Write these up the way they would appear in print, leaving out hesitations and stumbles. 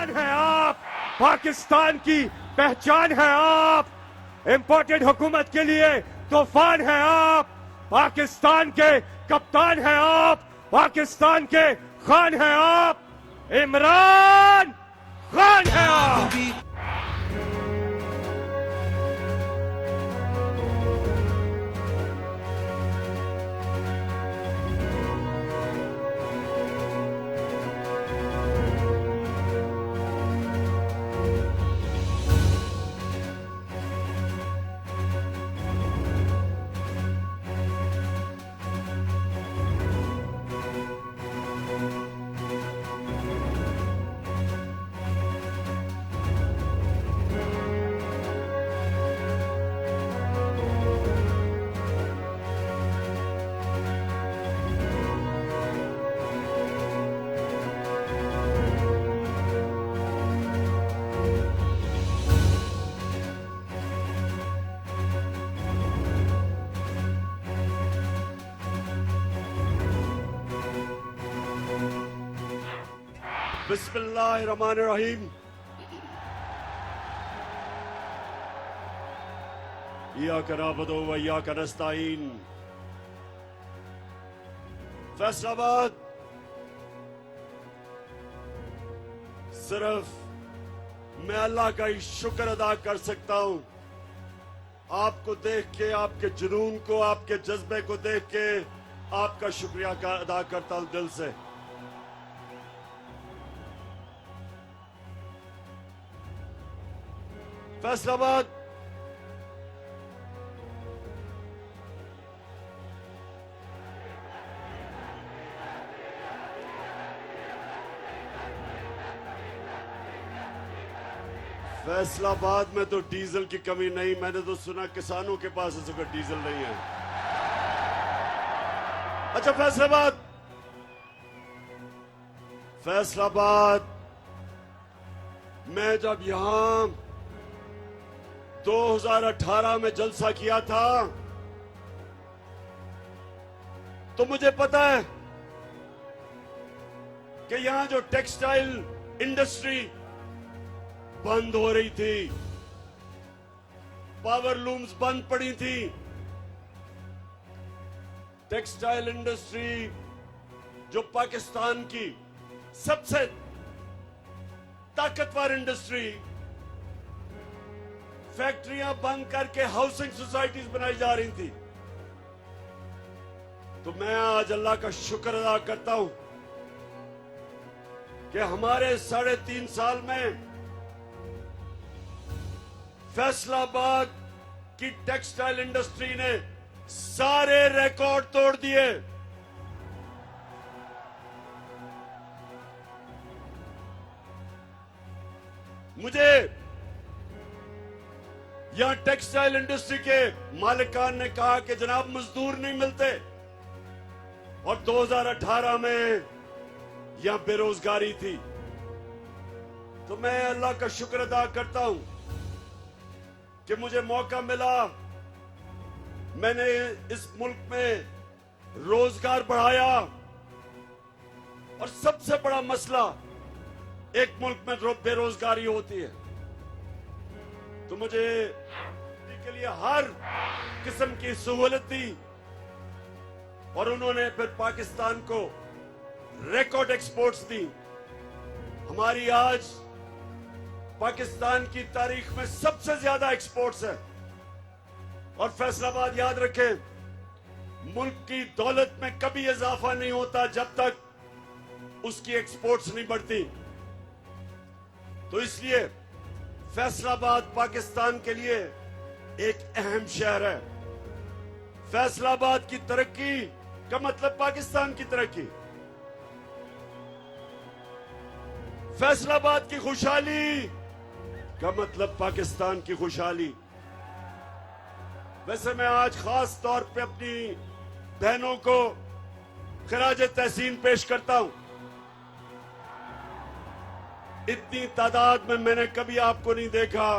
शान है आप, पाकिस्तान की पहचान है आप, इम्पोर्टेड हुकूमत के लिए तूफान है आप, पाकिस्तान के कप्तान है आप, पाकिस्तान के खान है आप, इमरान खान है आप। बिस्मिल्लाहिर्रहमानिर्रहीम। इय्याका नअबुदु व इय्याका नस्तईन। फैसलाबाद सिर्फ मैं अल्लाह का ही शुक्र अदा कर सकता हूं। आपको देख के, आपके जुनून को, आपके जज्बे को देख के आपका शुक्रिया अदा करता हूं दिल से। फैसलाबाद फैसलाबाद में तो डीजल की कमी नहीं। मैंने तो सुना किसानों के पास इस वक्त डीजल नहीं है। अच्छा, फैसलाबाद मैं जब यहां 2018 में जलसा किया था तो मुझे पता है कि यहां जो टेक्सटाइल इंडस्ट्री बंद हो रही थी, पावर लूम्स बंद पड़ी थी। टेक्सटाइल इंडस्ट्री जो पाकिस्तान की सबसे ताकतवर इंडस्ट्री, फैक्ट्रियां बंद करके हाउसिंग सोसाइटीज बनाई जा रही थी। तो मैं आज अल्लाह का शुक्र अदा करता हूं कि हमारे 3.5 साल में फैसलाबाद की टेक्सटाइल इंडस्ट्री ने सारे रिकॉर्ड तोड़ दिए। मुझे यहां टेक्सटाइल इंडस्ट्री के मालिकान ने कहा कि जनाब मजदूर नहीं मिलते, और 2018 में यहां बेरोजगारी थी। तो मैं अल्लाह का शुक्र अदा करता हूं कि मुझे मौका मिला। मैंने इस मुल्क में रोजगार बढ़ाया, और सबसे बड़ा मसला एक मुल्क में बेरोजगारी होती है। तो मुझे के लिए हर किस्म की सहूलत दी, और उन्होंने फिर पाकिस्तान को रिकॉर्ड एक्सपोर्ट्स दी। हमारी आज पाकिस्तान की तारीख में सबसे ज्यादा एक्सपोर्ट्स है। और फैसलाबाद याद रखें, मुल्क की दौलत में कभी इजाफा नहीं होता जब तक उसकी एक्सपोर्ट्स नहीं बढ़ती। तो इसलिए फैसलाबाद पाकिस्तान के लिए एक अहम शहर है। फैसलाबाद की तरक्की का मतलब पाकिस्तान की तरक्की। फैसलाबाद की खुशहाली का मतलब पाकिस्तान की खुशहाली। वैसे मैं आज खास तौर पे अपनी बहनों को खिराज तहसीन पेश करता हूं। इतनी तादाद में मैंने कभी आपको नहीं देखा,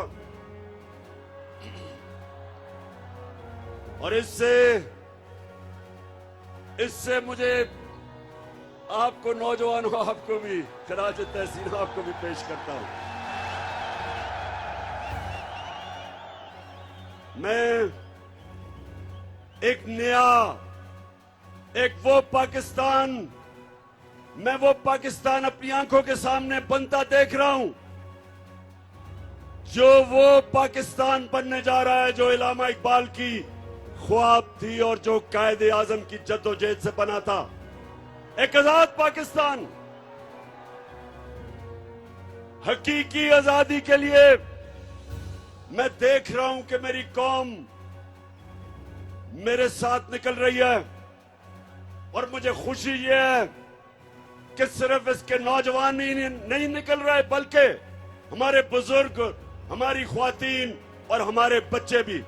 और इससे मुझे आपको नौजवानों, आपको भी खराज तहसीन आपको भी पेश करता हूं। मैं एक नया, एक वो पाकिस्तान, मैं वो पाकिस्तान अपनी आंखों के सामने बनता देख रहा हूं जो वो पाकिस्तान बनने जा रहा है जो इलामा इकबाल की ख्वाब थी और जो कायदे आजम की जद्दोजहद से बना था। एक आजाद पाकिस्तान, हकीकी आजादी के लिए मैं देख रहा हूं कि मेरी कौम मेरे साथ निकल रही है और मुझे खुशी ये है कि सिर्फ इसके नौजवान ही नहीं निकल रहे बल्कि हमारे बुजुर्ग, हमारी ख्वातीन और हमारे बच्चे भी।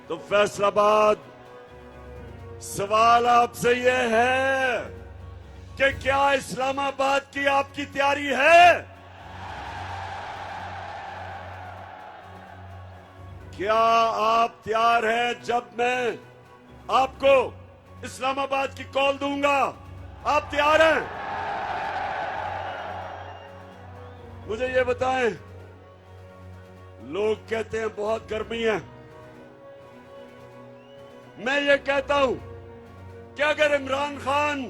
तो फैसलाबाद, सवाल आपसे यह है कि क्या इस्लामाबाद की आपकी तैयारी है? क्या आप तैयार हैं जब मैं आपको इस्लामाबाद की कॉल दूंगा? आप तैयार हैं? मुझे ये बताएं, लोग कहते हैं बहुत गर्मी है, मैं ये कहता हूं कि अगर इमरान खान,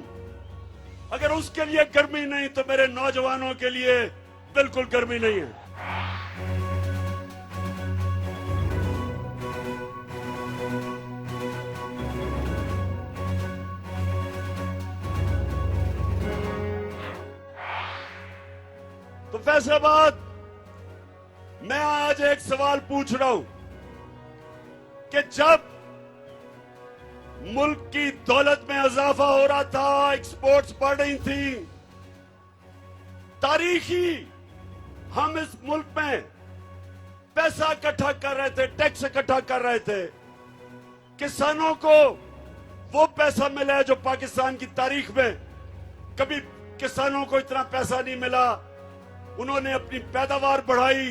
अगर उसके लिए गर्मी नहीं तो मेरे नौजवानों के लिए बिल्कुल गर्मी नहीं है। तो फैसलाबाद, मैं आज एक सवाल पूछ रहा हूं कि जब मुल्क की दौलत में इजाफा हो रहा था, एक्सपोर्ट्स बढ़ रही थी, तारीखी हम इस मुल्क में पैसा इकट्ठा कर रहे थे, टैक्स इकट्ठा कर रहे थे, किसानों को वो पैसा मिला है जो पाकिस्तान की तारीख में कभी किसानों को इतना पैसा नहीं मिला। उन्होंने अपनी पैदावार बढ़ाई।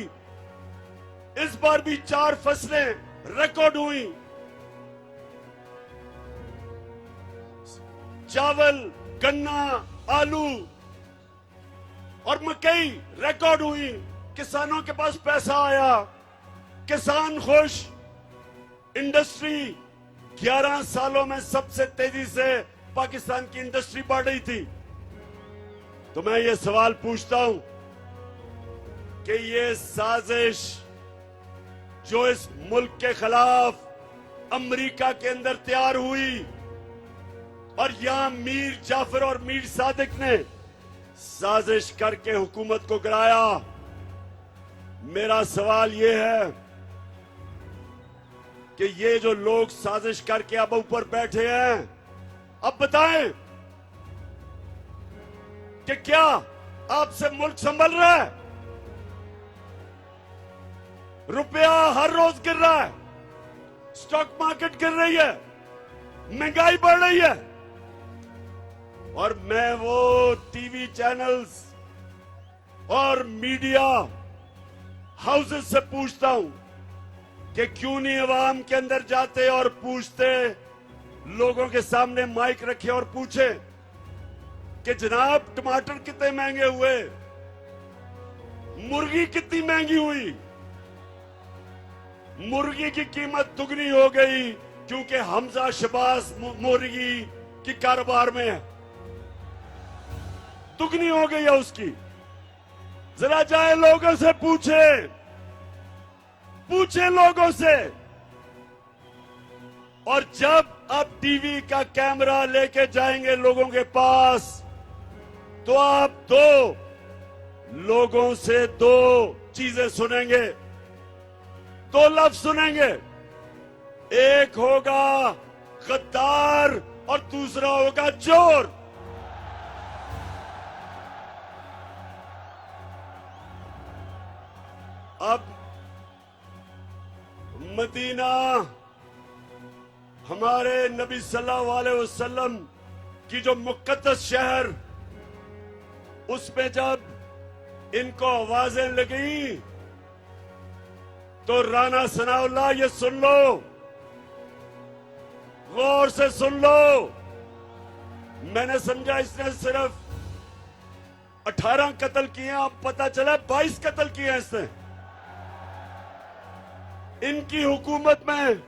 इस बार भी 4 फसलें रिकॉर्ड हुई, चावल, गन्ना, आलू और मकई रिकॉर्ड हुई। किसानों के पास पैसा आया, किसान खुश। इंडस्ट्री 11 सालों में सबसे तेजी से पाकिस्तान की इंडस्ट्री बढ़ रही थी। तो मैं ये सवाल पूछता हूं कि ये साजिश जो इस मुल्क के खिलाफ अमेरिका के अंदर तैयार हुई और यहां मीर जाफर और मीर सादिक ने साजिश करके हुकूमत को गिराया, मेरा सवाल यह है कि ये जो लोग साजिश करके अब ऊपर बैठे हैं, अब बताएं कि क्या आपसे मुल्क संभल रहा है? रुपया हर रोज गिर रहा है, स्टॉक मार्केट गिर रही है, महंगाई बढ़ रही है। और मैं वो टीवी चैनल्स और मीडिया हाउसेस से पूछता हूं कि क्यों नहीं अवाम के अंदर जाते और पूछते, लोगों के सामने माइक रखे और पूछे कि जनाब टमाटर कितने महंगे हुए, मुर्गी कितनी महंगी हुई। मुर्गी की कीमत दुगनी हो गई क्योंकि हमजा शबाज मुर्गी की कारोबार में है, दुगनी हो गई है उसकी। जरा जाए लोगों से पूछे लोगों से। और जब आप टीवी का कैमरा लेके जाएंगे लोगों के पास तो आप लोगों से 2 चीजें सुनेंगे, 2 लफ्ज सुनेंगे। एक होगा गद्दार और दूसरा होगा चोर। अब मदीना, हमारे नबी सल्लल्लाहु अलैहि वसल्लम की जो मुकद्दस शहर, उसमें जब इनको आवाजें लगी तो राना सनाउल्लाह, ये सुन लो, गौर से सुन लो। मैंने समझा इसने सिर्फ 18 कत्ल किए, अब पता चला 22 कत्ल किए हैं इसने। इनकी हुकूमत में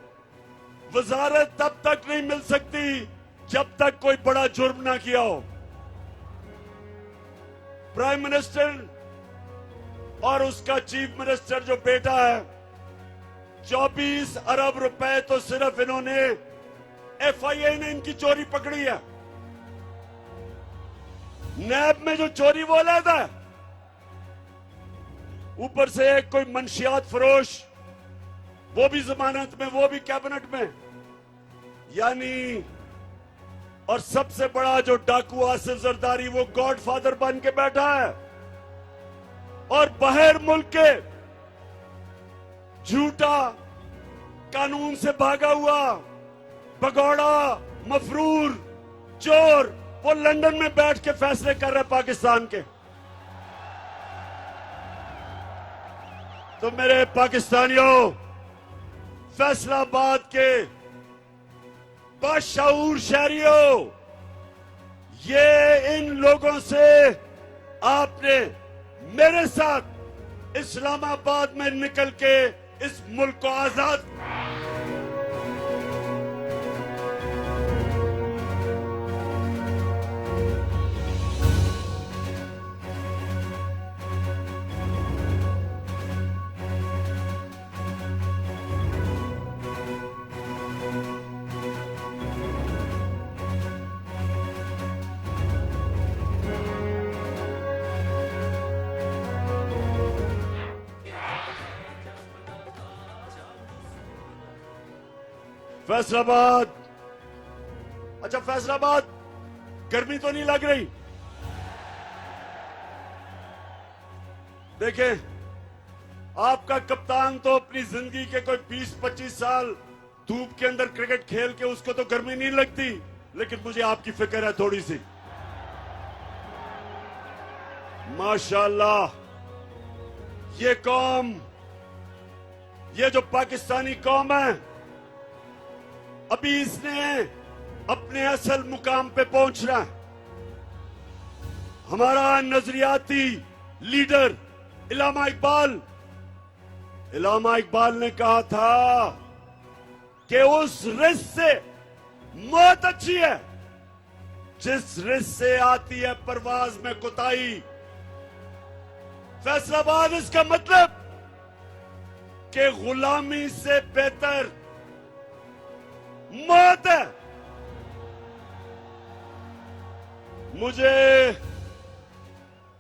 वजारत तब तक नहीं मिल सकती जब तक कोई बड़ा जुर्म ना किया हो। प्राइम मिनिस्टर और उसका चीफ मिनिस्टर जो बेटा है, 24 अरब रुपए तो सिर्फ इन्होंने, एफआईए ने इनकी चोरी पकड़ी है। नैब में जो चोरी वो अलग है, ऊपर से एक कोई मंशियात फरोश, वो भी जमानत में, वो भी कैबिनेट में। यानी और सबसे बड़ा जो डाकू आसिफ जरदारी, वो गॉडफादर बन के बैठा है। और बाहर मुल्क के झूठा कानून से भागा हुआ भगौड़ा मफरूर चोर, वो लंदन में बैठ के फैसले कर रहे पाकिस्तान के। तो मेरे पाकिस्तानियों, फैसलाबाद के बाशऊर शहरियों, ये इन लोगों से आपने मेरे साथ इस्लामाबाद में निकल के इस मुल्क को आजाद। फैसलाबाद, अच्छा फैसलाबाद, गर्मी तो नहीं लग रही? देखें, आपका कप्तान तो अपनी जिंदगी के कोई 20-25 साल धूप के अंदर क्रिकेट खेल के उसको तो गर्मी नहीं लगती, लेकिन मुझे आपकी फिक्र है थोड़ी सी। माशाअल्लाह, ये कौम, ये जो पाकिस्तानी कौम है, अभी इसने अपने असल मुकाम पे पहुंचना है। हमारा नजरियाती लीडर इलामा इकबाल ने कहा था कि उस रिस्क से मौत अच्छी है जिस रिस्क से आती है परवाज में कुताई। फैसलाबाद इसका मतलब कि गुलामी से बेहतर मौत है।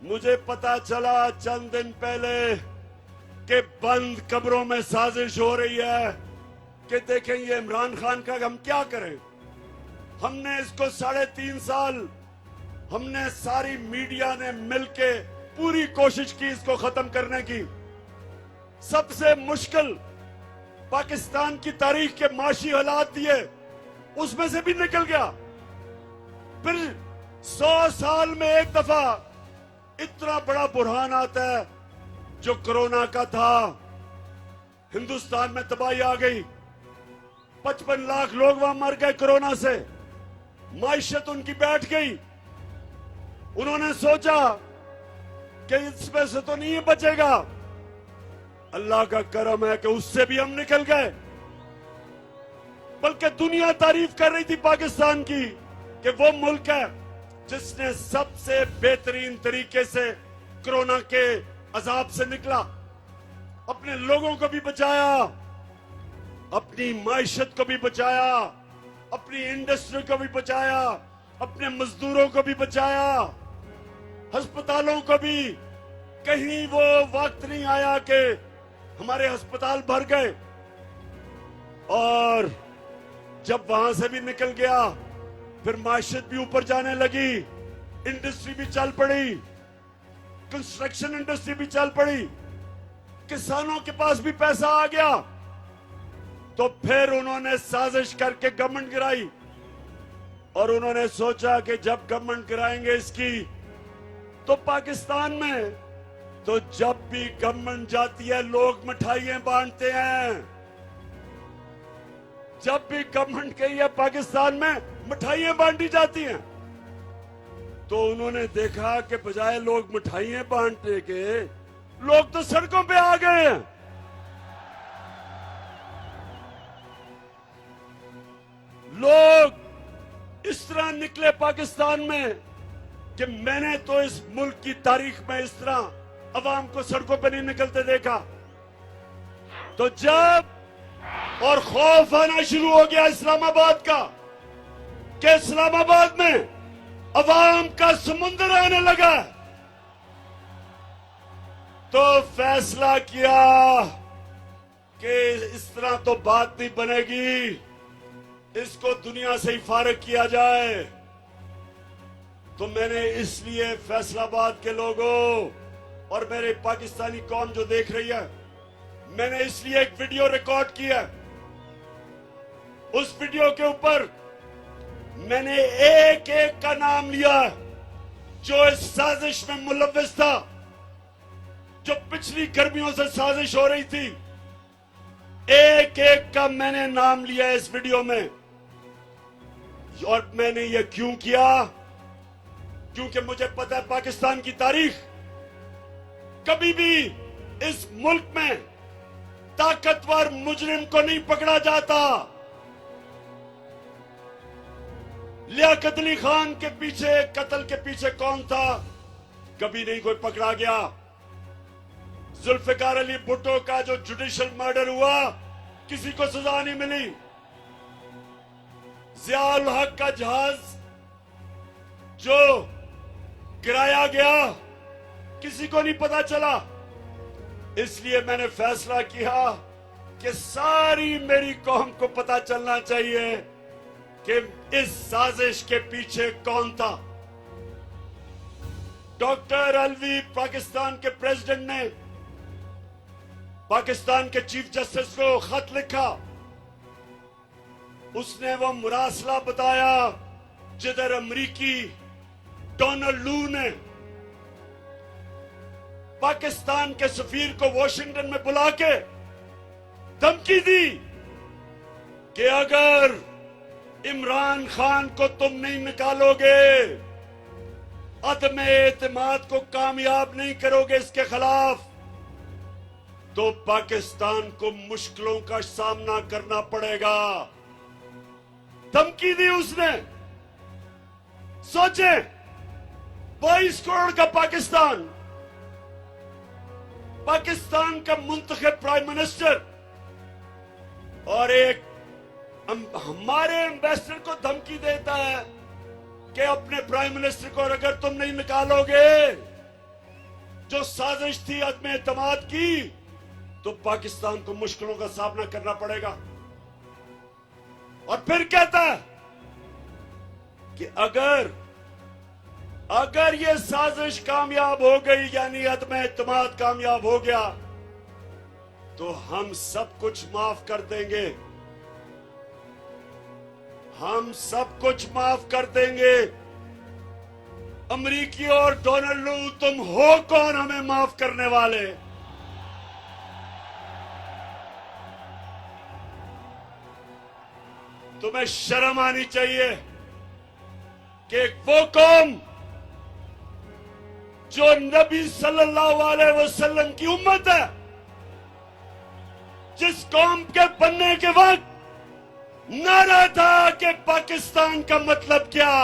मुझे पता चला चंद दिन पहले कि बंद कब्रों में साजिश हो रही है कि देखें ये इमरान खान का हम क्या करें। हमने इसको 3.5 साल, हमने सारी मीडिया ने मिलके पूरी कोशिश की इसको खत्म करने की। सबसे मुश्किल पाकिस्तान की तारीख के माशी हालात दिए, उसमें से भी निकल गया। फिर 100 साल में एक दफा इतना बड़ा बुरहान आता है जो कोरोना का था। हिंदुस्तान में तबाही आ गई, 55 लाख लोग वहां मर गए कोरोना से, माइशत उनकी बैठ गई। उन्होंने सोचा कि इसमें से तो नहीं बचेगा। अल्लाह का करम है कि उससे भी हम निकल गए। बल्कि दुनिया तारीफ कर रही थी पाकिस्तान की कि वो मुल्क है जिसने सबसे बेहतरीन तरीके से कोरोना के अजाब से निकला, अपने लोगों को भी बचाया, अपनी माइशत को भी बचाया, अपनी इंडस्ट्री को भी बचाया, अपने मजदूरों को भी बचाया, अस्पतालों को भी। कहीं वो वक्त नहीं आया कि हमारे अस्पताल भर गए। और जब वहां से भी निकल गया, फिर माशियत भी ऊपर जाने लगी, इंडस्ट्री भी चल पड़ी, कंस्ट्रक्शन इंडस्ट्री भी चल पड़ी, किसानों के पास भी पैसा आ गया। तो फिर उन्होंने साजिश करके गवर्नमेंट गिराई और उन्होंने सोचा कि जब गवर्नमेंट गिराएंगे इसकी, तो पाकिस्तान में तो जब भी गवर्नमेंट जाती है लोग मिठाइयां बांटते हैं। जब भी गवर्नमेंट गई है पाकिस्तान में मिठाइयां बांटी जाती हैं, तो उन्होंने देखा कि बजाय लोग मिठाइयां बांटने के, लोग तो सड़कों पे आ गए हैं। लोग इस तरह निकले पाकिस्तान में कि मैंने तो इस मुल्क की तारीख में इस तरह अवाम को सड़कों पे नहीं निकलते देखा। तो जब और खौफ आना शुरू हो गया इस्लामाबाद का कि इस्लामाबाद में अवाम का समुंदर आने लगा, तो फैसला किया कि इस तरह तो बात नहीं बनेगी, इसको दुनिया से ही फारिग किया जाए। तो मैंने इसलिए फैसलाबाद के लोगों और मेरे पाकिस्तानी कौम जो देख रही है, मैंने इसलिए एक वीडियो रिकॉर्ड किया। उस वीडियो के ऊपर मैंने एक एक का नाम लिया जो इस साजिश में मुलव्विस था, जो पिछली गर्मियों से साजिश हो रही थी। एक एक का मैंने नाम लिया इस वीडियो में। और मैंने ये क्यों किया? क्योंकि मुझे पता है पाकिस्तान की तारीख, कभी भी इस मुल्क में ताकतवर मुजरिम को नहीं पकड़ा जाता। लियाकत अली खान के पीछे, कत्ल के पीछे कौन था? कभी नहीं कोई पकड़ा गया। जुल्फिकार अली भुट्टो का जो जुडिशियल मर्डर हुआ, किसी को सजा नहीं मिली। जियाउल हक का जहाज जो गिराया गया, किसी को नहीं पता चला। इसलिए मैंने फैसला किया कि सारी मेरी कौम को पता चलना चाहिए कि इस साजिश के पीछे कौन था। डॉक्टर अलवी, पाकिस्तान के प्रेसिडेंट ने पाकिस्तान के चीफ जस्टिस को खत लिखा। उसने वो मुरासला बताया जिधर अमरीकी डोनाल्ड लू ने पाकिस्तान के सफीर को वॉशिंगटन में बुला के धमकी दी कि अगर इमरान खान को तुम नहीं निकालोगे, अदम एतमाद को कामयाब नहीं करोगे इसके खिलाफ, तो पाकिस्तान को मुश्किलों का सामना करना पड़ेगा। धमकी दी उसने। सोचे 22 करोड़ का पाकिस्तान, पाकिस्तान का मुंतखब प्राइम मिनिस्टर और एक हमारे एम्बेसडर को धमकी देता है कि अपने प्राइम मिनिस्टर को अगर तुम नहीं निकालोगे, जो साजिश थी अदम एतमाद की, तो पाकिस्तान को मुश्किलों का सामना करना पड़ेगा। और फिर कहता है कि अगर ये साजिश कामयाब हो गई, यानी अदम एतमाद कामयाब हो गया, तो हम सब कुछ माफ कर देंगे, हम सब कुछ माफ कर देंगे। अमरीकी और डोनाल्ड लू, तुम हो कौन हमें माफ करने वाले? तुम्हें शर्म आनी चाहिए कि वो कौम जो नबी सल्लल्लाहु अलैहि वसल्लम की उम्मत है, जिस कौम के बनने के वक्त नारा था कि पाकिस्तान का मतलब क्या,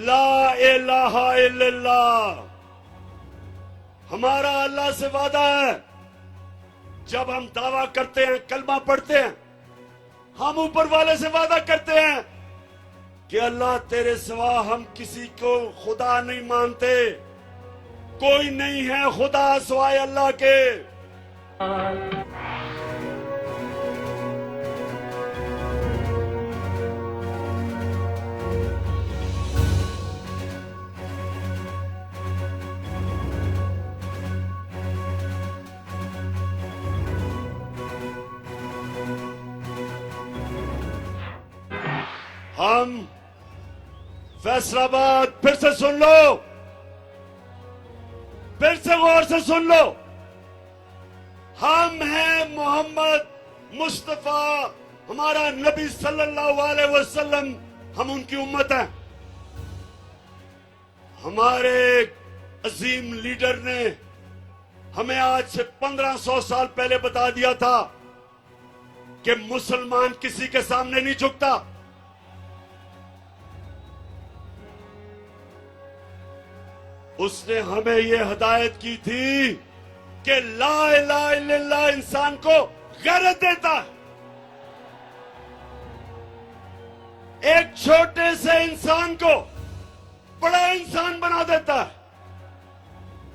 ला इलाहा इल्लल्लाह। हमारा अल्लाह से वादा है, जब हम दावा करते हैं, कलमा पढ़ते हैं, हम ऊपर वाले से वादा करते हैं कि अल्लाह तेरे सिवा हम किसी को खुदा नहीं मानते, कोई नहीं है खुदा सिवाय अल्लाह के। हम फैसलाबाद, फिर से सुन लो, फिर से गौर से सुन लो, हम हैं मोहम्मद मुस्तफा हमारा नबी सल्लल्लाहु अलैहि वसल्लम, हम उनकी उम्मत हैं। हमारे अजीम लीडर ने हमें आज से 1500 साल पहले बता दिया था कि मुसलमान किसी के सामने नहीं झुकता। उसने हमें यह हिदायत की थी कि ला इलाहा इल्लल्लाह इंसान को गैरत देता है। एक छोटे से इंसान को बड़ा इंसान बना देता है।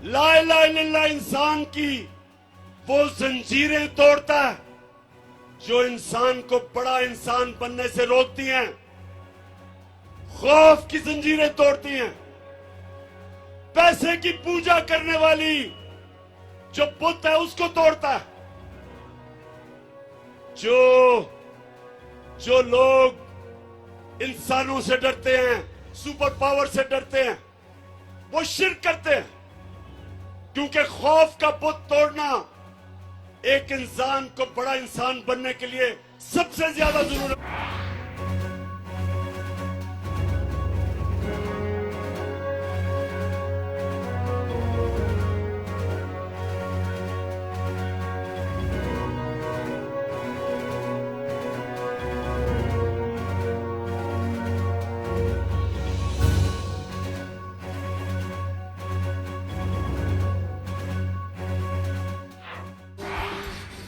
ला इलाहा इल्लल्लाह इंसान की वो जंजीरें तोड़ता है जो इंसान को बड़ा इंसान बनने से रोकती हैं। खौफ की जंजीरें तोड़ती हैं। पैसे की पूजा करने वाली जो बुत है उसको तोड़ता है। जो लोग इंसानों से डरते हैं, सुपर पावर से डरते हैं, वो शिर्क करते हैं, क्योंकि खौफ का बुत तोड़ना एक इंसान को बड़ा इंसान बनने के लिए सबसे ज्यादा जरूरत है।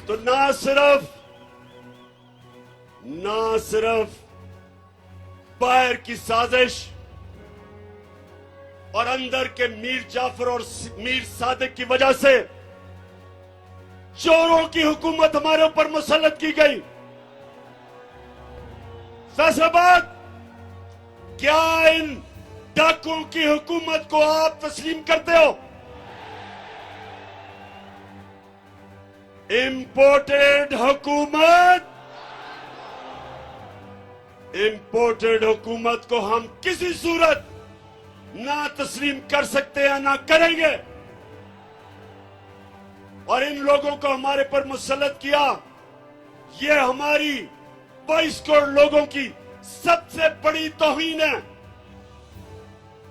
तो ना सिर्फ बाहर की साजिश और अंदर के मीर जाफर और मीर सादिक की वजह से चोरों की हुकूमत हमारे ऊपर मुसल्लत की गई। फैसलाबाद, क्या इन डाकुओं की हुकूमत को आप तस्लीम करते हो? इंपोर्टेड हुकूमत को हम किसी सूरत ना तस्लीम कर सकते हैं, ना करेंगे। और इन लोगों को हमारे पर मुसल्लत किया, ये हमारी 22 करोड़ लोगों की सबसे बड़ी तौहीन है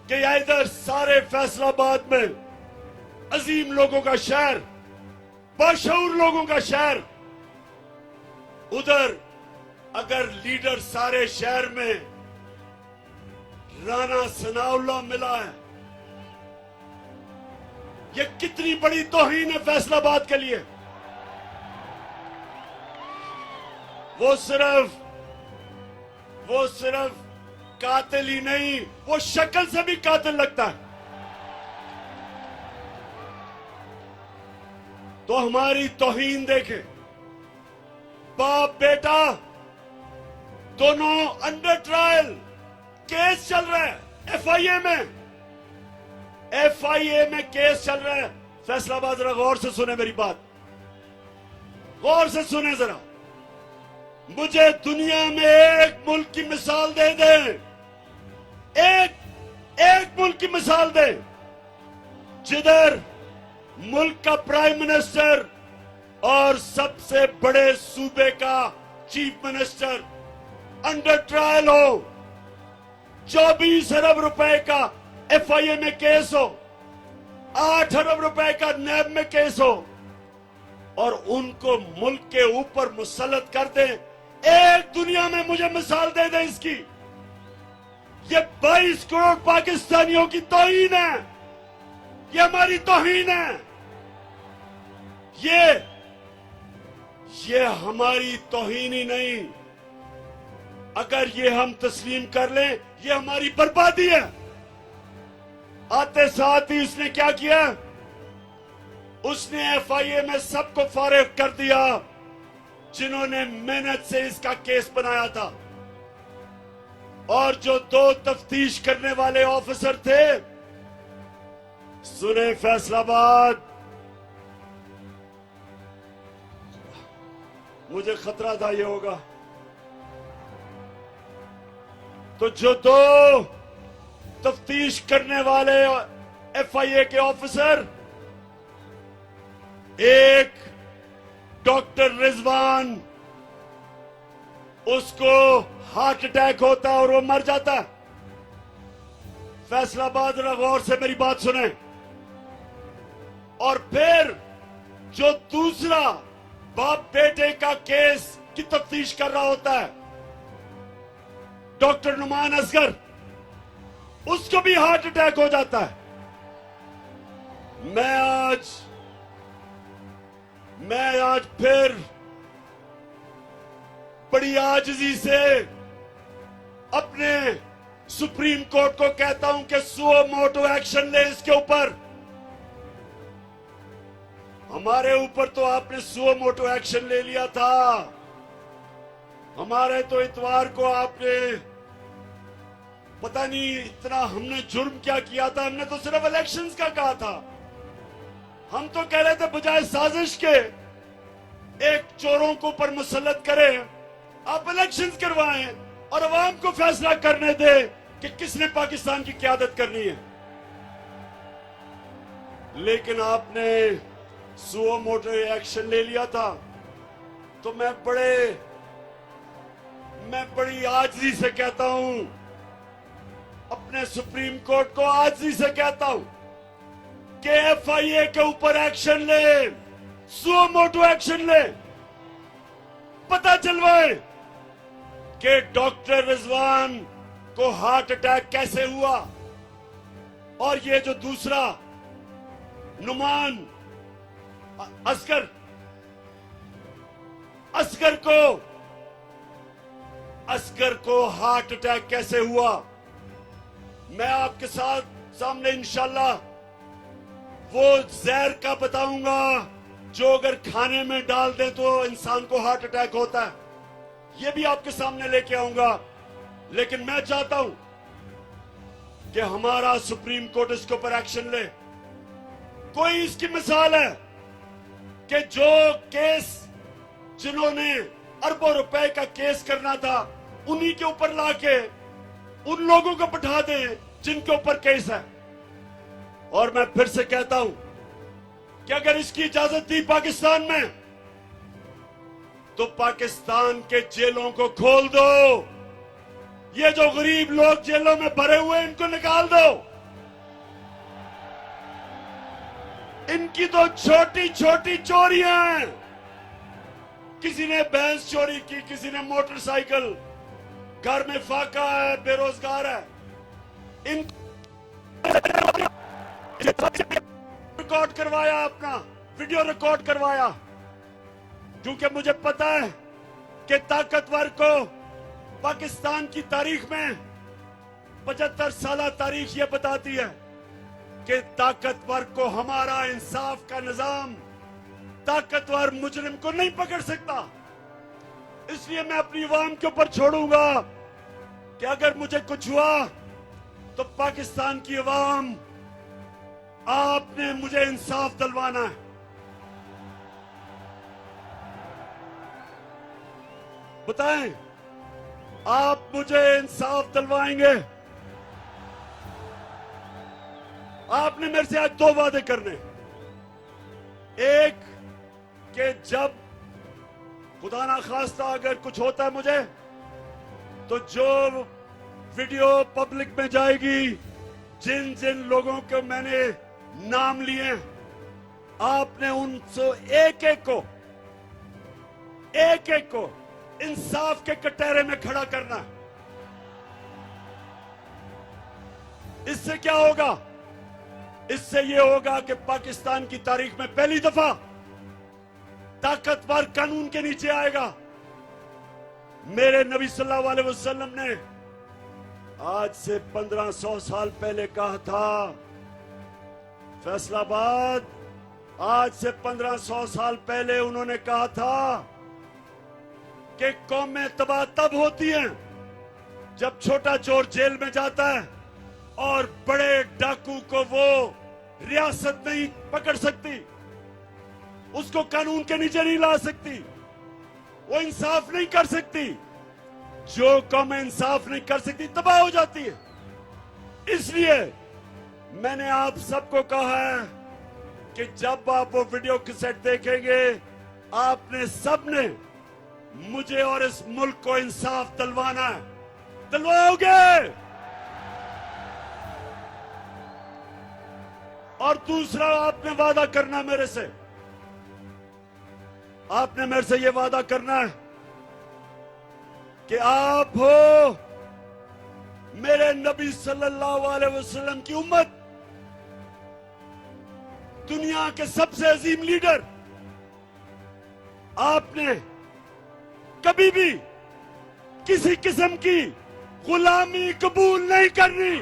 कि इधर सारे फैसलाबाद में अजीम लोगों का शहर, बाशऊर लोगों का शहर, उधर अगर लीडर सारे शहर में राणा सनाउल्लाह मिला है, ये कितनी बड़ी तौहीन है फैसलाबाद के लिए। वो सिर्फ कातिल ही नहीं, वो शक्ल से भी कातिल लगता है। तो हमारी तौहीन देखें। बाप बेटा दोनों अंडर ट्रायल, केस चल रहा है एफआईए में केस चल रहा है। फैसलाबाद, जरा गौर से सुने मेरी बात, गौर से सुने जरा। मुझे दुनिया में एक मुल्क की मिसाल दे दें, एक मुल्क की मिसाल दें जिधर मुल्क का प्राइम मिनिस्टर और सबसे बड़े सूबे का चीफ मिनिस्टर अंडर ट्रायल हो, 24 अरब रुपए का एफआईए में केस हो, 8 अरब रुपए का नैब में केस हो, और उनको मुल्क के ऊपर मुसल्लत कर दें। एक दुनिया में मुझे मिसाल दे दें इसकी। ये 22 करोड़ पाकिस्तानियों की तौहीन है, ये हमारी तौहीन है। ये हमारी तौहीन ही नहीं, अगर ये हम तस्लीम कर लें, ये हमारी बर्बादी है। आते साथ ही उसने क्या किया? उसने एफआईए में सबको फारिग कर दिया जिन्होंने मेहनत से इसका केस बनाया था। और जो 2 तफ्तीश करने वाले ऑफिसर थे, सुने फैसलाबाद, मुझे खतरा था ये होगा। तो जो 2 तफ्तीश करने वाले एफआईए के ऑफिसर, एक डॉक्टर रिजवान उसको हार्ट अटैक होता है और वो मर जाता है। फैसलाबाद, गौर से मेरी बात सुने। और फिर जो दूसरा बाप बेटे का केस की तफ्तीश कर रहा होता है, डॉक्टर नुमान असगर, उसको भी हार्ट अटैक हो जाता है। मैं आज फिर बड़ी आजिज़ी से अपने सुप्रीम कोर्ट को कहता हूं कि सुओ मोटो एक्शन ले इसके ऊपर। हमारे ऊपर तो आपने सुओ मोटो एक्शन ले लिया था। हमारे तो इतवार को आपने पता नहीं इतना हमने जुर्म क्या किया था। हमने तो सिर्फ इलेक्शंस का कहा था। हम तो कह रहे थे बजाय साजिश के एक चोरों को ऊपर मुसल्लत करें, आप इलेक्शंस करवाएं और अवाम को फैसला करने दे कि किसने पाकिस्तान की क़यादत करनी है। लेकिन आपने सुओ मोटो एक्शन ले लिया था। तो मैं बड़ी आजिज़ी से कहता हूं, अपने सुप्रीम कोर्ट को आजिज़ी से कहता हूं कि एफआईए के ऊपर एक्शन ले, सुओ मोटो एक्शन ले। पता चलवाए कि डॉक्टर रिजवान को हार्ट अटैक कैसे हुआ और ये जो दूसरा नुमान असगर को हार्ट अटैक कैसे हुआ। मैं आपके सामने इंशाल्लाह वो जहर का बताऊंगा जो अगर खाने में डाल दे तो इंसान को हार्ट अटैक होता है। ये भी आपके सामने लेके आऊंगा। लेकिन मैं चाहता हूं कि हमारा सुप्रीम कोर्ट इसके ऊपर एक्शन ले। कोई इसकी मिसाल है कि जो केस जिन्होंने अरबों रुपए का केस करना था उन्हीं के ऊपर लाके उन लोगों को बैठा दे जिनके ऊपर केस है। और मैं फिर से कहता हूं कि अगर इसकी इजाजत दी पाकिस्तान में तो पाकिस्तान के जेलों को खोल दो। ये जो गरीब लोग जेलों में भरे हुए इनको निकाल दो। इनकी तो छोटी छोटी चोरियां हैं। किसी ने भैंस चोरी की, किसी ने मोटरसाइकिल, घर में फाका है, बेरोजगार है। इन रिकॉर्ड करवाया, अपना वीडियो रिकॉर्ड करवाया, क्योंकि मुझे पता है कि ताकतवर को पाकिस्तान की तारीख में 75 साल तारीख ये बताती है कि ताकतवर को हमारा इंसाफ का निजाम ताकतवर मुजरिम को नहीं पकड़ सकता। इसलिए मैं अपनी अवाम के ऊपर छोड़ूंगा कि अगर मुझे कुछ हुआ तो पाकिस्तान की अवाम, आपने मुझे इंसाफ दिलवाना है। बताएं, आप मुझे इंसाफ दिलवाएंगे? आपने मेरे से आज 2 वादे करने। एक कि जब खुदा ना खास्ता अगर कुछ होता है मुझे, तो जो वीडियो पब्लिक में जाएगी, जिन जिन लोगों के मैंने नाम लिए, आपने उनसे एक एक को इंसाफ के कटहरे में खड़ा करना है। इससे क्या होगा? इससे यह होगा कि पाकिस्तान की तारीख में पहली दफा ताकतवर कानून के नीचे आएगा। मेरे नबी सल्लल्लाहु अलैहि वसल्लम ने आज से 1500 साल पहले कहा था, फैसलाबाद, आज से 1500 साल पहले उन्होंने कहा था कि कौमें तबाह तब होती हैं जब छोटा चोर जेल में जाता है और बड़े डाकू को वो रियासत नहीं पकड़ सकती, उसको कानून के नीचे नहीं ला सकती, वो इंसाफ नहीं कर सकती। जो कौमें इंसाफ नहीं कर सकती तबाह हो जाती है। इसलिए मैंने आप सबको कहा है कि जब आप वो वीडियो कैसेट देखेंगे, आपने सबने मुझे और इस मुल्क को इंसाफ दिलवाना है, दिलवाओगे? और दूसरा, आपने वादा करना मेरे से, आपने मेरे से यह वादा करना है कि आप हो मेरे नबी सल्लल्लाहु अलैहि वसल्लम की उम्मत, दुनिया के सबसे अजीम लीडर। आपने कभी भी किसी किस्म की गुलामी कबूल नहीं करनी।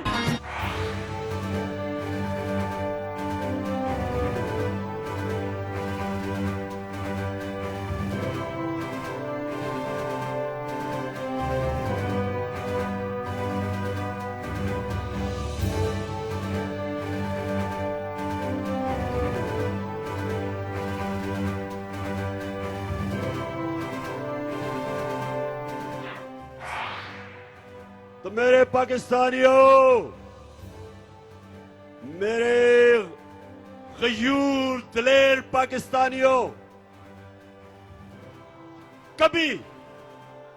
तो मेरे पाकिस्तानियों, मेरे गयूर दिलेर पाकिस्तानियों, कभी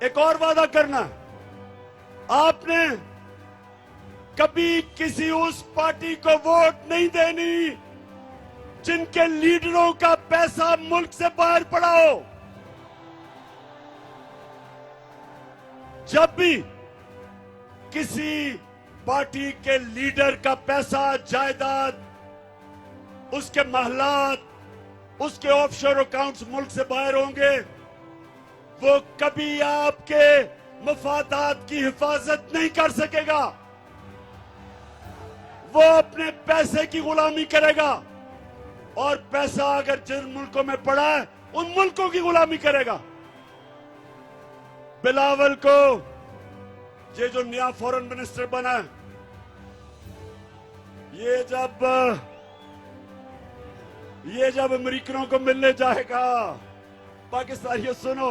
एक और वादा करना, आपने कभी किसी उस पार्टी को वोट नहीं देनी जिनके लीडरों का पैसा मुल्क से बाहर पड़ा हो। जब भी किसी पार्टी के लीडर का पैसा, जायदाद, उसके महलात, उसके ऑफशोर अकाउंट्स मुल्क से बाहर होंगे, वो कभी आपके मफादात की हिफाजत नहीं कर सकेगा। वो अपने पैसे की गुलामी करेगा, और पैसा अगर जिन मुल्कों में पड़ा है उन मुल्कों की गुलामी करेगा। बिलावल को, ये जो नया फॉरेन मिनिस्टर बना है, ये जब अमेरिकनों को मिलने जाएगा, पाकिस्तानियों सुनो,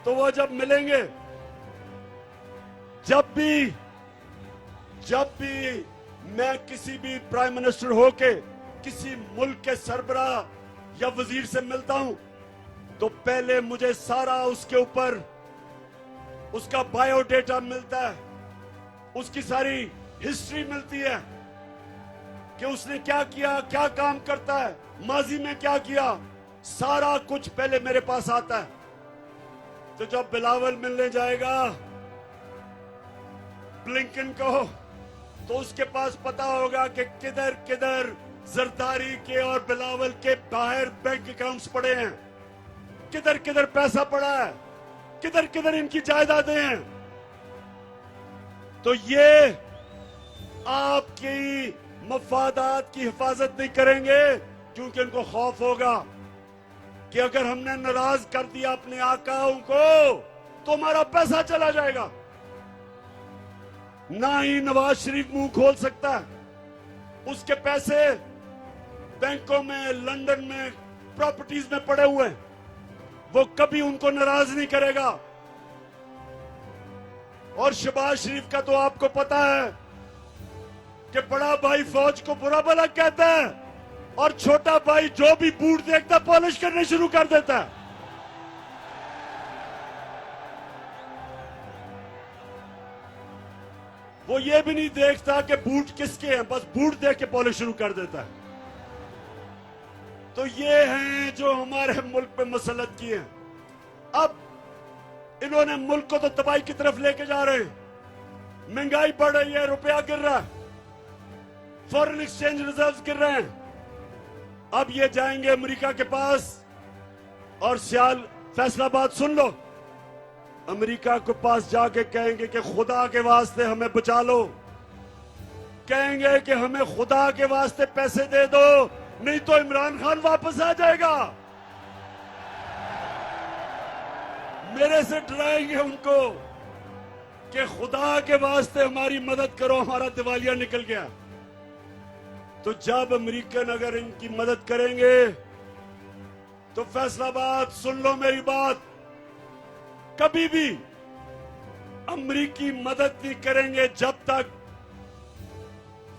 तो वो जब मिलेंगे, जब भी मैं किसी भी प्राइम मिनिस्टर होके किसी मुल्क के सरबराह या वजीर से मिलता हूं, तो पहले मुझे सारा उसके ऊपर उसका बायोडेटा मिलता है, उसकी सारी हिस्ट्री मिलती है कि उसने क्या किया, क्या काम करता है, माजी में क्या किया, सारा कुछ पहले मेरे पास आता है। तो जब बिलावल मिलने जाएगा ब्लिंकन को, तो उसके पास पता होगा कि किधर किधर जरदारी के और बिलावल के बाहर बैंक अकाउंट्स पड़े हैं, किधर किधर पैसा पड़ा है, किधर किधर इनकी जायदादें हैं। तो ये आपकी मफादात की हिफाजत नहीं करेंगे, क्योंकि उनको खौफ होगा कि अगर हमने नाराज कर दिया अपने आकाओं को तो हमारा पैसा चला जाएगा। ना ही नवाज शरीफ मुंह खोल सकता है, उसके पैसे बैंकों में, लंदन में, प्रॉपर्टीज में पड़े हुए हैं, वो कभी उनको नाराज नहीं करेगा। और शहबाज शरीफ का तो आपको पता है कि बड़ा भाई फौज को बुरा भला कहता है, और छोटा भाई जो भी बूट देखता पॉलिश करने शुरू कर देता है। वो ये भी नहीं देखता कि बूट किसके हैं, बस बूट देख के पॉलिश शुरू कर देता है। तो ये हैं जो हमारे मुल्क पे मसलत किए हैं। अब इन्होंने मुल्क को तो तबाही की तरफ लेके जा रहे हैं। महंगाई बढ़ रही है, रुपया गिर रहा है, फॉरेन एक्सचेंज रिजर्व्स गिर रहे हैं। अब ये जाएंगे अमेरिका के पास और सियाल फैसलाबाद सुन लो, अमेरिका के पास जाके कहेंगे कि खुदा के वास्ते हमें बचा लो, कहेंगे कि हमें खुदा के वास्ते पैसे दे दो, नहीं तो इमरान खान वापस आ जाएगा। मेरे से डराएंगे उनको कि खुदा के वास्ते हमारी मदद करो, हमारा दिवालिया निकल गया। तो जब अमेरिकन अगर इनकी मदद करेंगे तो फैसलाबाद सुन लो मेरी बात, कभी भी अमेरिकी मदद नहीं करेंगे जब तक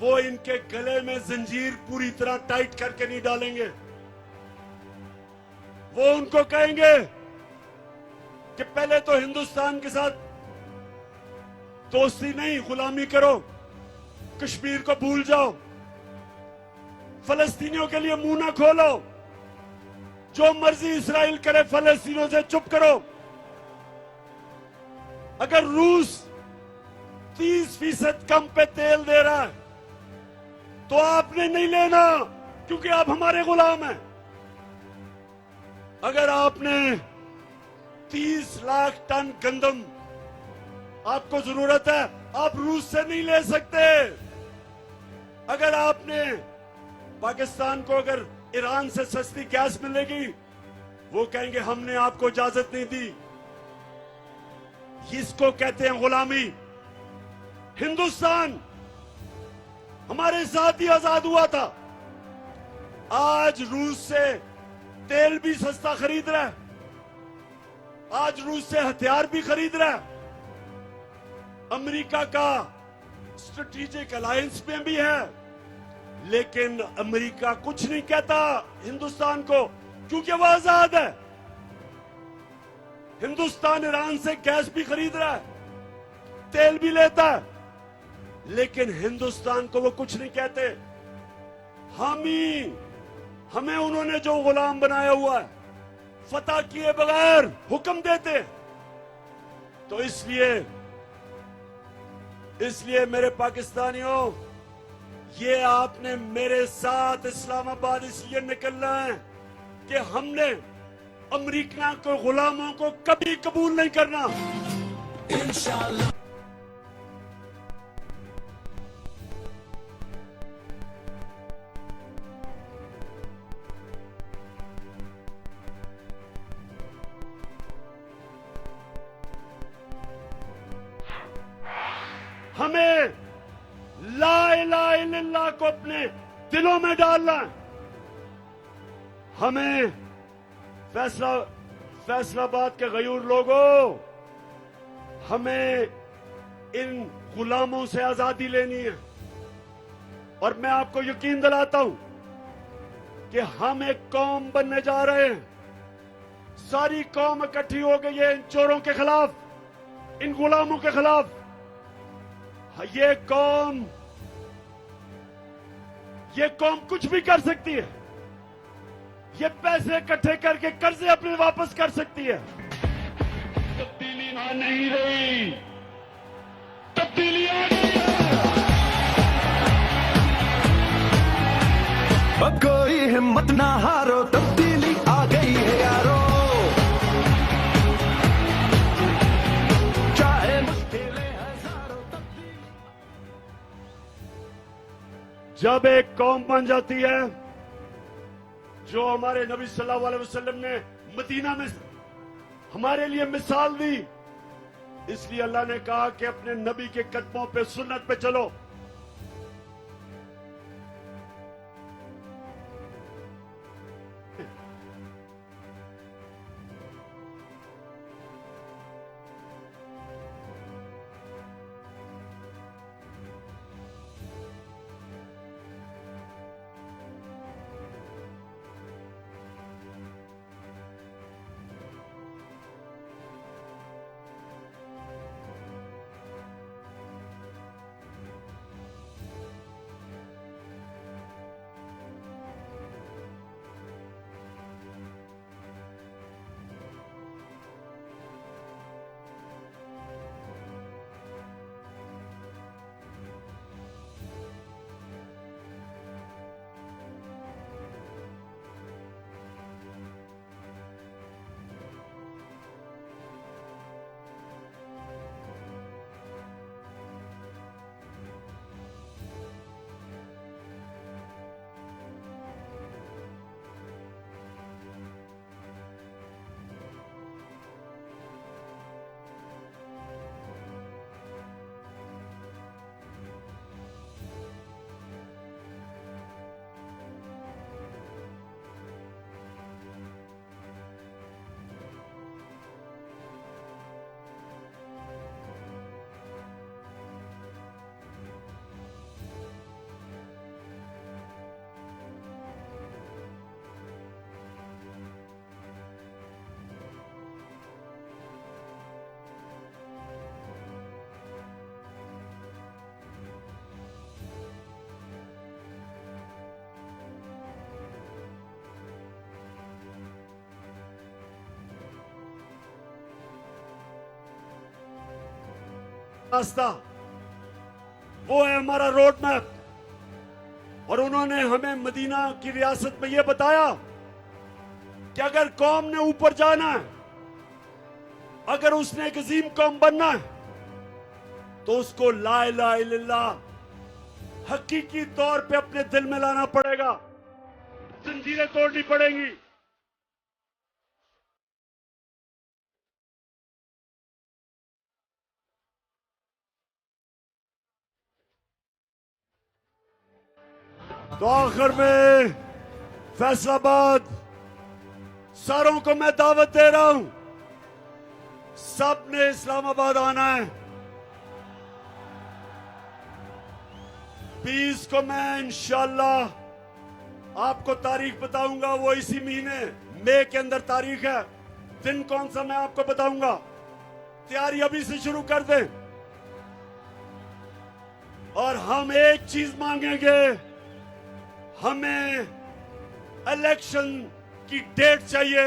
वो इनके गले में जंजीर पूरी तरह टाइट करके नहीं डालेंगे। वो उनको कहेंगे कि पहले तो हिंदुस्तान के साथ दोस्ती नहीं, गुलामी करो, कश्मीर को भूल जाओ, फलस्तीनियों के लिए मुंह ना खोलो, जो मर्जी इसराइल करे फलस्तीनियों से चुप करो। अगर रूस 30% कम पे तेल दे रहा है तो आपने नहीं लेना, क्योंकि आप हमारे गुलाम हैं। अगर आपने 30 लाख टन गंदम आपको जरूरत है, आप रूस से नहीं ले सकते। अगर आपने पाकिस्तान को अगर ईरान से सस्ती गैस मिलेगी, वो कहेंगे हमने आपको इजाजत नहीं दी। इसको कहते हैं गुलामी। हिंदुस्तान हमारे साथ ही आजाद हुआ था, आज रूस से तेल भी सस्ता खरीद रहा है, आज रूस से हथियार भी खरीद रहा है, अमेरिका का स्ट्रेटेजिक अलायंस में भी है। लेकिन अमेरिका कुछ नहीं कहता हिंदुस्तान को, क्योंकि वह आजाद है। हिंदुस्तान ईरान से गैस भी खरीद रहा है, तेल भी लेता है, लेकिन हिंदुस्तान को वो कुछ नहीं कहते। हमें उन्होंने जो गुलाम बनाया हुआ है, फतह किए बगैर हुक्म देते। तो इसलिए मेरे पाकिस्तानियों, ये आपने मेरे साथ इस्लामाबाद इसलिए निकलना है कि हमने अमेरिका को गुलामों को कभी कबूल नहीं करना। इंशाअल्लाह। हमें ला इलाहा इल्लल्लाह को अपने दिलों में डालना है। हमें फैसलाबाद के गयूर लोगों, हमें इन गुलामों से आजादी लेनी है। और मैं आपको यकीन दिलाता हूं कि हम एक कौम बनने जा रहे हैं। सारी कौम इकट्ठी हो गई है इन चोरों के खिलाफ, इन गुलामों के खिलाफ। ये कौम कुछ भी कर सकती है। ये पैसे इकट्ठे करके कर्जे अपने वापस कर सकती है। तब्दीली नहीं रही, तब्दीली आ गई है। कोई हिम्मत ना हारो, तब्दीली आ गई है यारो। चाहे मुश्किलें हजारों, तब्दीली। जब एक कौम बन जाती है, जो हमारे नबी सल्लल्लाहु अलैहि वसल्लम ने मदीना में हमारे लिए मिसाल दी, इसलिए अल्लाह ने कहा कि अपने नबी के कदमों पे, सुन्नत पे चलो। रास्ता, वो है हमारा रोड मैप। और उन्होंने हमें मदीना की रियासत में यह बताया कि अगर कौम ने ऊपर जाना है, अगर उसने एक अजीम कौम बनना है, तो उसको ला इलाहा इल्लल्लाह हकीकी तौर पे अपने दिल में लाना पड़ेगा, जंजीरें तोड़नी पड़ेंगी। तो आखिर में फैसलाबाद सारों को मैं दावत दे रहा हूं, सबने इस्लामाबाद आना है। 20 को मैं इंशाल्लाह आपको तारीख बताऊंगा, वो इसी महीने मई के अंदर तारीख है। दिन कौन सा मैं आपको बताऊंगा, तैयारी अभी से शुरू कर दें। और हम एक चीज मांगेंगे, हमें इलेक्शन की डेट चाहिए,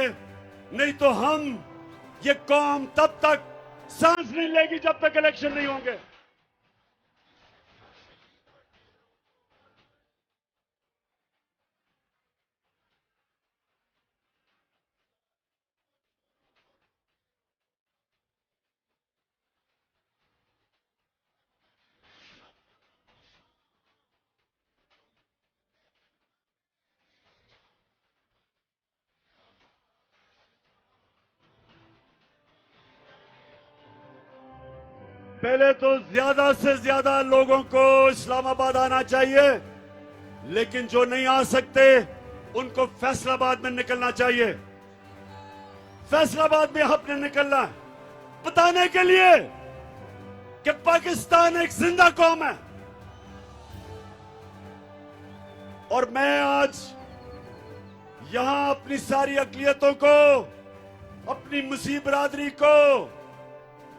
नहीं तो हम ये कौम तब तक सांस नहीं लेगी जब तक इलेक्शन नहीं होंगे। पहले तो ज्यादा से ज्यादा लोगों को इस्लामाबाद आना चाहिए, लेकिन जो नहीं आ सकते उनको फैसलाबाद में निकलना चाहिए। फैसलाबाद में आपने निकलना है बताने के लिए कि पाकिस्तान एक जिंदा कौम है। और मैं आज यहां अपनी सारी अकलियतों को, अपनी मुस्लिम बरादरी को,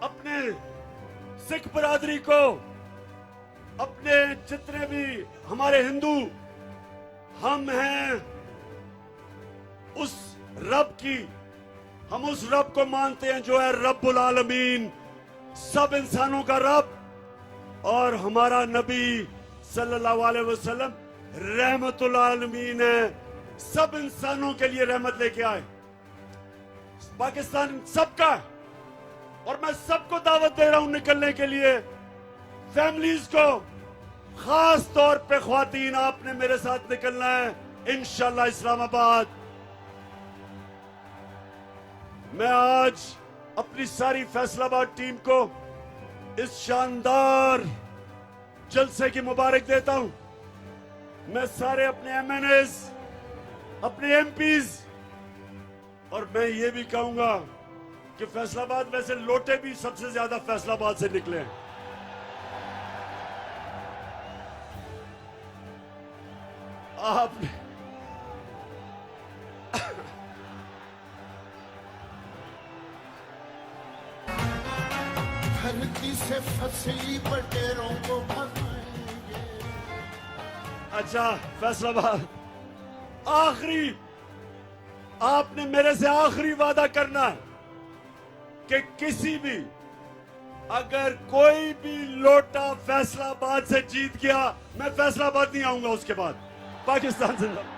अपने सिख बरादरी को, अपने जितने भी हमारे हिंदू हम हैं, उस रब की, हम उस रब को मानते हैं जो है रब्बुल आलमीन, सब इंसानों का रब। और हमारा नबी सल्लल्लाहु अलैहि वसल्लम रहमतुल आलमीन है, सब इंसानों के लिए रहमत लेके आए। पाकिस्तान सबका है और मैं सबको दावत दे रहा हूं निकलने के लिए। फैमिलीज को, खास तौर पे ख्वातीन, आपने मेरे साथ निकलना है इंशाल्लाह इस्लामाबाद। मैं आज अपनी सारी फैसलाबाद टीम को इस शानदार जलसे की मुबारक देता हूं। मैं सारे अपने एमएनएस, अपने एमपीज, और मैं ये भी कहूंगा कि फैसलाबाद में से लोटे भी सबसे ज्यादा फैसलाबाद से निकले हैं। आपने धरती से फसली बटेरों को भगाएंगे। अच्छा फैसलाबाद, आखिरी आपने मेरे से आखिरी वादा करना है कि किसी भी, अगर कोई भी लोटा फैसलाबाद से जीत गया, मैं फैसलाबाद नहीं आऊंगा उसके बाद। पाकिस्तान जिंदाबाद।